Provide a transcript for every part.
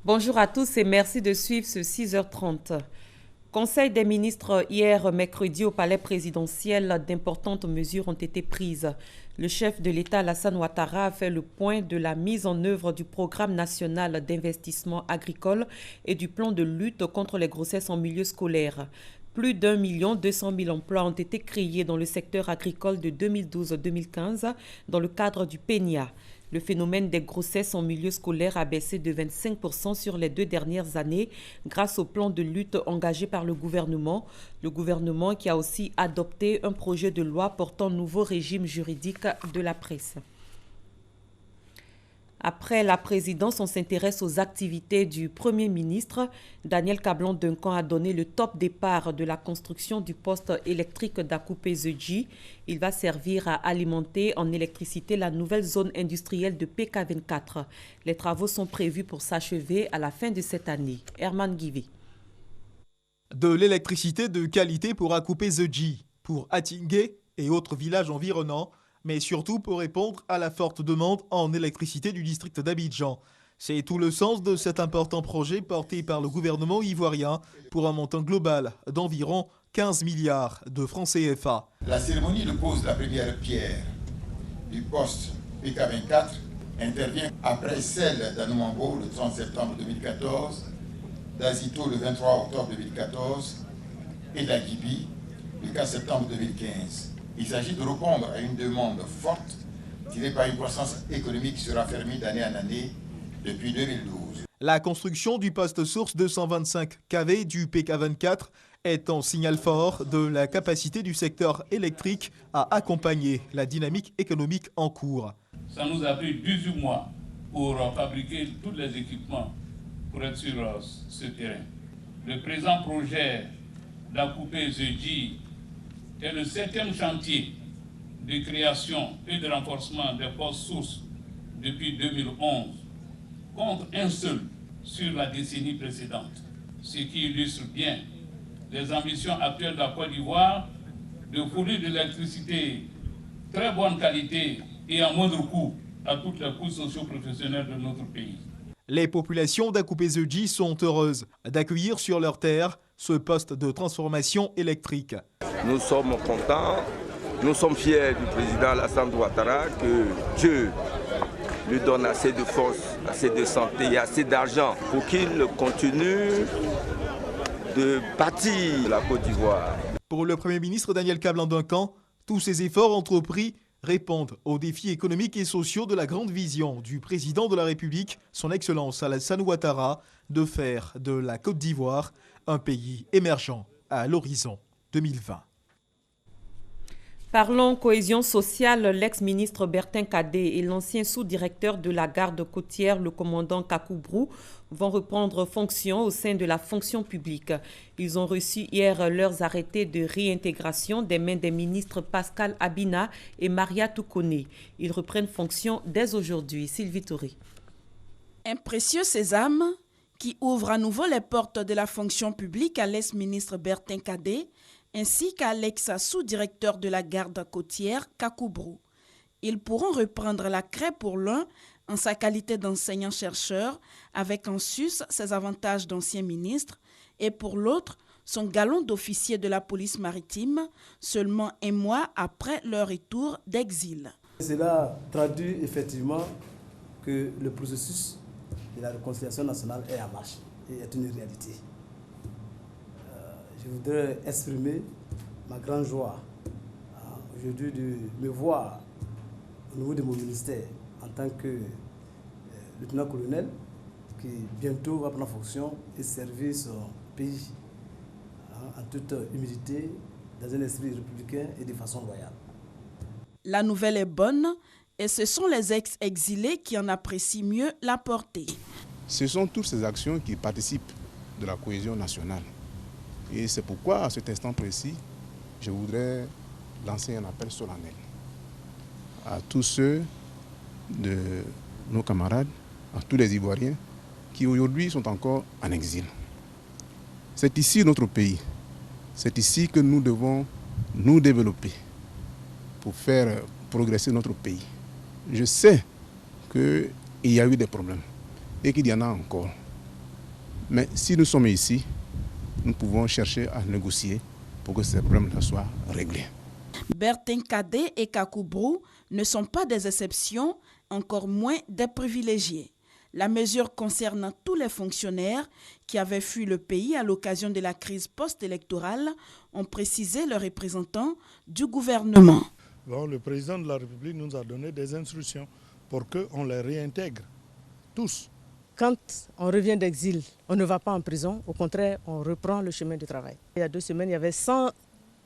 Bonjour à tous et merci de suivre ce 6h30. Conseil des ministres hier mercredi au palais présidentiel, d'importantes mesures ont été prises. Le chef de l'État Alassane Ouattara a fait le point de la mise en œuvre du programme national d'investissement agricole et du plan de lutte contre les grossesses en milieu scolaire. Plus d'1,2 million emplois ont été créés dans le secteur agricole de 2012-2015 dans le cadre du PENIA. Le phénomène des grossesses en milieu scolaire a baissé de 25% sur les 2 dernières années grâce au plan de lutte engagé par le gouvernement. Le gouvernement qui a aussi adopté un projet de loi portant nouveau régime juridique de la presse. Après la présidence, on s'intéresse aux activités du Premier ministre. Daniel Kablan-Duncan a donné le top départ de la construction du poste électrique d'Akoupé-Zedji. Il va servir à alimenter en électricité la nouvelle zone industrielle de PK24. Les travaux sont prévus pour s'achever à la fin de cette année. Herman Guivé. De l'électricité de qualité pour Akoupé-Zedji, pour Atingué et autres villages environnants, mais surtout pour répondre à la forte demande en électricité du district d'Abidjan. C'est tout le sens de cet important projet porté par le gouvernement ivoirien pour un montant global d'environ 15 milliards de francs CFA. La cérémonie de pose de la première pierre du poste PK24 intervient après celle d'Anoumambo le 30 septembre 2014, d'Azito le 23 octobre 2014 et d'Agibi le 4 septembre 2015. Il s'agit de répondre à une demande forte tirée par une croissance économique qui se raffermit d'année en année depuis 2012. La construction du poste source 225 kV du PK24 est un signal fort de la capacité du secteur électrique à accompagner la dynamique économique en cours. Ça nous a pris 18 mois pour fabriquer tous les équipements pour être sur ce terrain. Le présent projet d'Akoupé-Zedji est le 7e chantier de création et de renforcement des postes sources depuis 2011, contre un seul sur la décennie précédente, ce qui illustre bien les ambitions actuelles de la Côte d'Ivoire de fournir de l'électricité très bonne qualité et à moindre coût à toutes les couches socio-professionnelles de notre pays. Les populations d'Akoupé-Zedji sont heureuses d'accueillir sur leur terre ce poste de transformation électrique. Nous sommes contents, nous sommes fiers du président Alassane Ouattara que Dieu lui donne assez de force, assez de santé et assez d'argent pour qu'il continue de bâtir la Côte d'Ivoire. Pour le Premier ministre Daniel Kablan-Duncan, tous ces efforts entrepris répondent aux défis économiques et sociaux de la grande vision du président de la République, son Excellence Alassane Ouattara, de faire de la Côte d'Ivoire un pays émergent à l'horizon 2020. Parlons cohésion sociale, l'ex-ministre Bertin Kadé et l'ancien sous-directeur de la garde côtière, le commandant Kakou Brou, vont reprendre fonction au sein de la fonction publique. Ils ont reçu hier leurs arrêtés de réintégration des mains des ministres Pascal Abina et Maria Toukone. Ils reprennent fonction dès aujourd'hui. Sylvie Touré. Un précieux sésame qui ouvre à nouveau les portes de la fonction publique à l'ex-ministre Bertin Kadé ainsi qu'à l'ex-sous-directeur de la garde côtière, Kakou Brou. Ils pourront reprendre la craie pour l'un en sa qualité d'enseignant-chercheur, avec en sus ses avantages d'ancien ministre, et pour l'autre, son galon d'officier de la police maritime, seulement un mois après leur retour d'exil. Cela traduit effectivement que le processus de la réconciliation nationale est en marche et est une réalité. Je voudrais exprimer ma grande joie aujourd'hui de me voir au niveau de mon ministère en tant que lieutenant-colonel qui bientôt va prendre fonction et servir son pays en toute humilité, dans un esprit républicain et de façon loyale. La nouvelle est bonne et ce sont les ex-exilés qui en apprécient mieux la portée. Ce sont toutes ces actions qui participent de la cohésion nationale. Et c'est pourquoi, à cet instant précis, je voudrais lancer un appel solennel à tous ceux de nos camarades, à tous les Ivoiriens qui aujourd'hui sont encore en exil. C'est ici notre pays. C'est ici que nous devons nous développer pour faire progresser notre pays. Je sais qu'il y a eu des problèmes et qu'il y en a encore. Mais si nous sommes ici, nous pouvons chercher à négocier pour que ces problèmes-là soient réglés. Bertin Kadé et Kakou Brou ne sont pas des exceptions, encore moins des privilégiés. La mesure concerne tous les fonctionnaires qui avaient fui le pays à l'occasion de la crise post-électorale, ont précisé les représentants du gouvernement. Bon, le président de la République nous a donné des instructions pour qu'on les réintègre, tous. Quand on revient d'exil, on ne va pas en prison, au contraire, on reprend le chemin du travail. Il y a 2 semaines, il y avait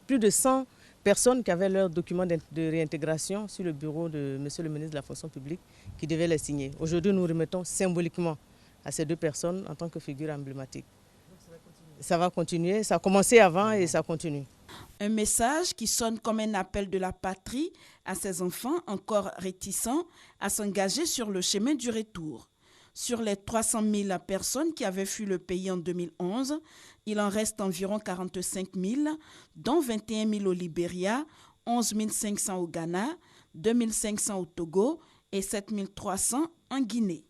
plus de 100 personnes qui avaient leurs documents de réintégration sur le bureau de M. le ministre de la fonction publique qui devaient les signer. Aujourd'hui, nous remettons symboliquement à ces 2 personnes en tant que figure emblématique. Ça va continuer, ça a commencé avant et ça continue. Un message qui sonne comme un appel de la patrie à ces enfants encore réticents à s'engager sur le chemin du retour. Sur les 300 000 personnes qui avaient fui le pays en 2011, il en reste environ 45 000, dont 21 000 au Libéria, 11 500 au Ghana, 2 500 au Togo et 7 300 en Guinée.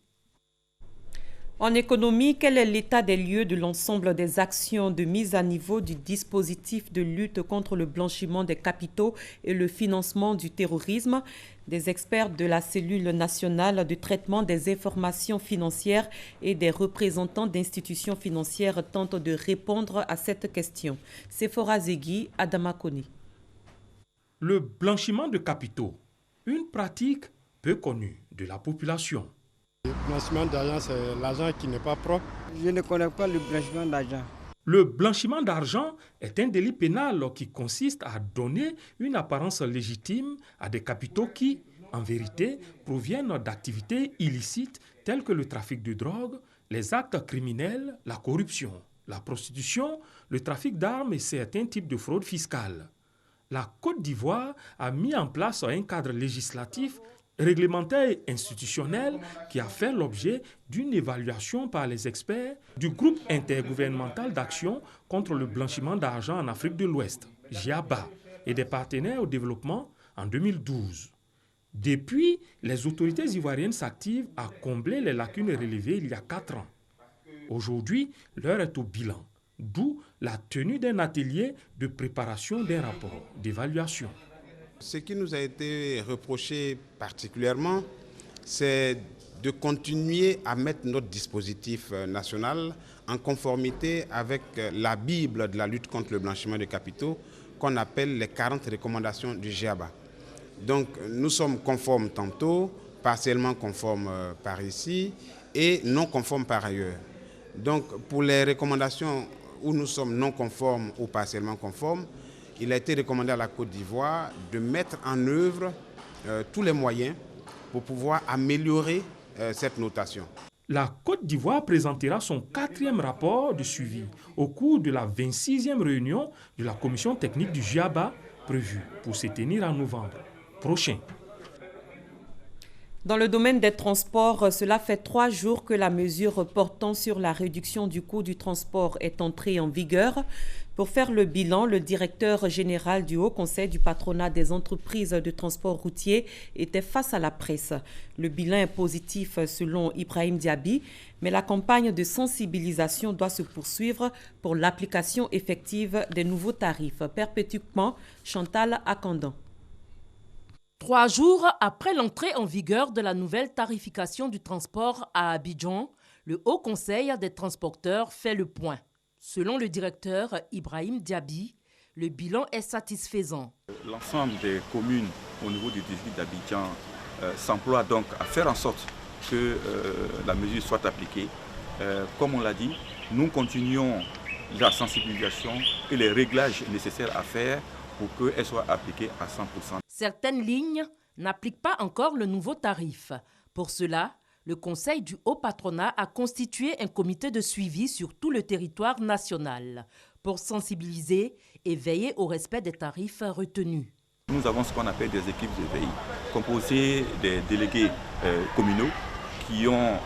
En économie, quel est l'état des lieux de l'ensemble des actions de mise à niveau du dispositif de lutte contre le blanchiment des capitaux et le financement du terrorisme? Des experts de la cellule nationale de traitement des informations financières et des représentants d'institutions financières tentent de répondre à cette question. Sephora Zegui, Adama Koni. Le blanchiment de capitaux, une pratique peu connue de la population. Le blanchiment d'argent, c'est l'argent qui n'est pas propre. Je ne connais pas le blanchiment d'argent. Le blanchiment d'argent est un délit pénal qui consiste à donner une apparence légitime à des capitaux qui, en vérité, proviennent d'activités illicites telles que le trafic de drogue, les actes criminels, la corruption, la prostitution, le trafic d'armes et certains types de fraude fiscale. La Côte d'Ivoire a mis en place un cadre législatif réglementaire et institutionnel qui a fait l'objet d'une évaluation par les experts du groupe intergouvernemental d'action contre le blanchiment d'argent en Afrique de l'Ouest, GIABA, et des partenaires au développement en 2012. Depuis, les autorités ivoiriennes s'activent à combler les lacunes relevées il y a 4 ans. Aujourd'hui, l'heure est au bilan, d'où la tenue d'un atelier de préparation d'un rapport d'évaluation. Ce qui nous a été reproché particulièrement, c'est de continuer à mettre notre dispositif national en conformité avec la Bible de la lutte contre le blanchiment de capitaux qu'on appelle les 40 recommandations du GIABA. Donc nous sommes conformes tantôt, partiellement conformes par ici et non conformes par ailleurs. Donc pour les recommandations où nous sommes non conformes ou partiellement conformes, il a été recommandé à la Côte d'Ivoire de mettre en œuvre tous les moyens pour pouvoir améliorer cette notation. La Côte d'Ivoire présentera son 4e rapport de suivi au cours de la 26e réunion de la commission technique du GIABA prévue pour se tenir en novembre prochain. Dans le domaine des transports, cela fait 3 jours que la mesure portant sur la réduction du coût du transport est entrée en vigueur. Pour faire le bilan, le directeur général du Haut Conseil du patronat des entreprises de transport routier était face à la presse. Le bilan est positif selon Ibrahim Diaby, mais la campagne de sensibilisation doit se poursuivre pour l'application effective des nouveaux tarifs. Perpétuellement, Chantal Akandan. 3 jours après l'entrée en vigueur de la nouvelle tarification du transport à Abidjan, le Haut Conseil des transporteurs fait le point. Selon le directeur Ibrahim Diaby, le bilan est satisfaisant. L'ensemble des communes au niveau du district d'Abidjan s'emploient donc à faire en sorte que la mesure soit appliquée. Comme on l'a dit, nous continuons la sensibilisation et les réglages nécessaires à faire pour qu'elle soit appliquée à 100%. Certaines lignes n'appliquent pas encore le nouveau tarif. Pour cela, le Conseil du haut patronat a constitué un comité de suivi sur tout le territoire national pour sensibiliser et veiller au respect des tarifs retenus. Nous avons ce qu'on appelle des équipes de veille, composées des délégués communaux qui sont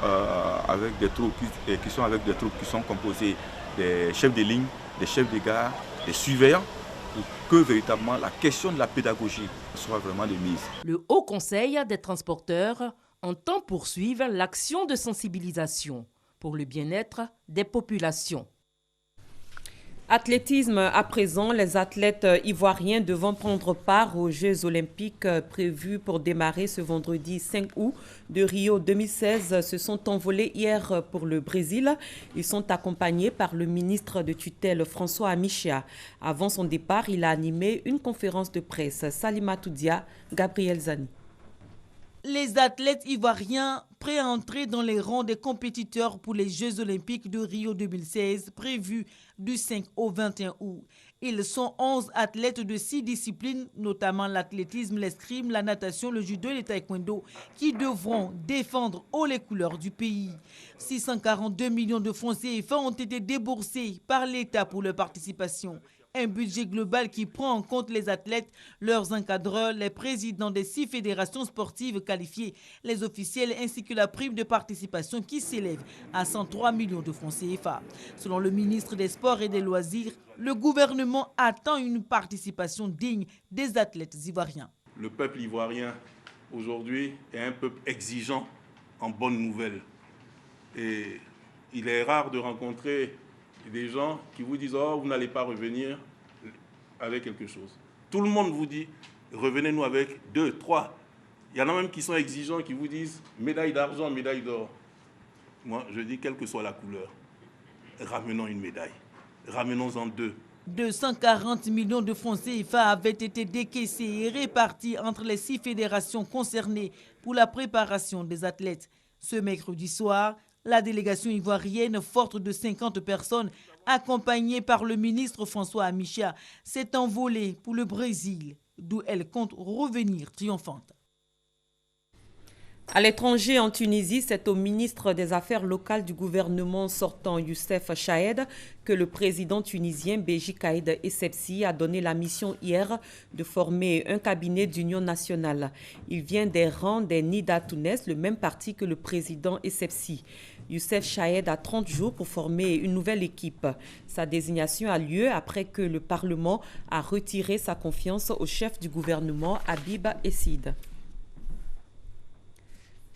avec des troupes qui sont composées des chefs de ligne, des chefs de gare, des surveillants, pour que véritablement la question de la pédagogie soit vraiment de mise. Le Haut Conseil des transporteurs entend poursuivre l'action de sensibilisation pour le bien-être des populations. Athlétisme à présent, les athlètes ivoiriens devront prendre part aux Jeux olympiques prévus pour démarrer ce vendredi 5 août de Rio 2016 se sont envolés hier pour le Brésil. Ils sont accompagnés par le ministre de tutelle François Amichia. Avant son départ, il a animé une conférence de presse. Salima Toudia, Gabriel Zani. Les athlètes ivoiriens prêts à entrer dans les rangs des compétiteurs pour les Jeux olympiques de Rio 2016 prévus du 5 au 21 août. Ils sont 11 athlètes de 6 disciplines, notamment l'athlétisme, l'escrime, la natation, le judo et le taekwondo, qui devront défendre haut les couleurs du pays. 642 millions de francs CFA ont été déboursés par l'État pour leur participation. Un budget global qui prend en compte les athlètes, leurs encadreurs, les présidents des 6 fédérations sportives qualifiées, les officiels ainsi que la prime de participation qui s'élève à 103 millions de francs CFA. Selon le ministre des Sports et des Loisirs, le gouvernement attend une participation digne des athlètes ivoiriens. Le peuple ivoirien aujourd'hui est un peuple exigeant en bonnes nouvelles. Et il est rare de rencontrer des gens qui vous disent « Oh, vous n'allez pas revenir avec quelque chose ». Tout le monde vous dit « Revenez-nous avec 2, 3 ». Il y en a même qui sont exigeants, qui vous disent « Médaille d'argent, médaille d'or ». Moi, je dis « Quelle que soit la couleur, ramenons une médaille. Ramenons-en 2 ». 240 millions de francs CFA avaient été décaissés et répartis entre les 6 fédérations concernées pour la préparation des athlètes. Ce mercredi soir, la délégation ivoirienne, forte de 50 personnes, accompagnée par le ministre François Amichia, s'est envolée pour le Brésil, d'où elle compte revenir triomphante. À l'étranger, en Tunisie, c'est au ministre des Affaires locales du gouvernement sortant, Youssef Chahed, que le président tunisien Béji Caïd Essebsi a donné la mission hier de former un cabinet d'union nationale. Il vient des rangs des Nida Tounes, le même parti que le président Essebsi. Youssef Chahed a 30 jours pour former une nouvelle équipe. Sa désignation a lieu après que le Parlement a retiré sa confiance au chef du gouvernement, Habib Essid.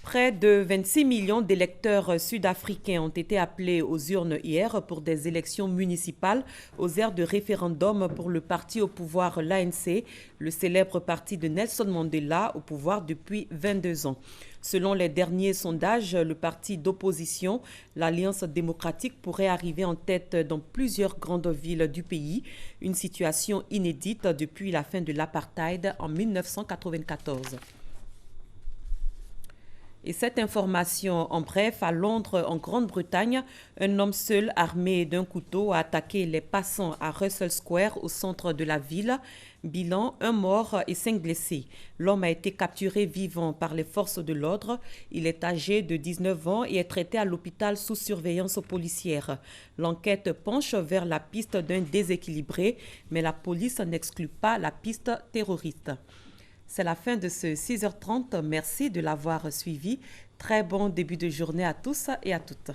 Près de 26 millions d'électeurs sud-africains ont été appelés aux urnes hier pour des élections municipales aux aires de référendum pour le parti au pouvoir, l'ANC, le célèbre parti de Nelson Mandela au pouvoir depuis 22 ans. Selon les derniers sondages, le parti d'opposition, l'Alliance démocratique, pourrait arriver en tête dans plusieurs grandes villes du pays, une situation inédite depuis la fin de l'apartheid en 1994. Et cette information en bref, à Londres, en Grande-Bretagne, un homme seul armé d'un couteau a attaqué les passants à Russell Square au centre de la ville. Bilan, 1 mort et 5 blessés. L'homme a été capturé vivant par les forces de l'ordre. Il est âgé de 19 ans et est traité à l'hôpital sous surveillance policière. L'enquête penche vers la piste d'un déséquilibré, mais la police n'exclut pas la piste terroriste. C'est la fin de ce 6h30. Merci de l'avoir suivi. Très bon début de journée à tous et à toutes.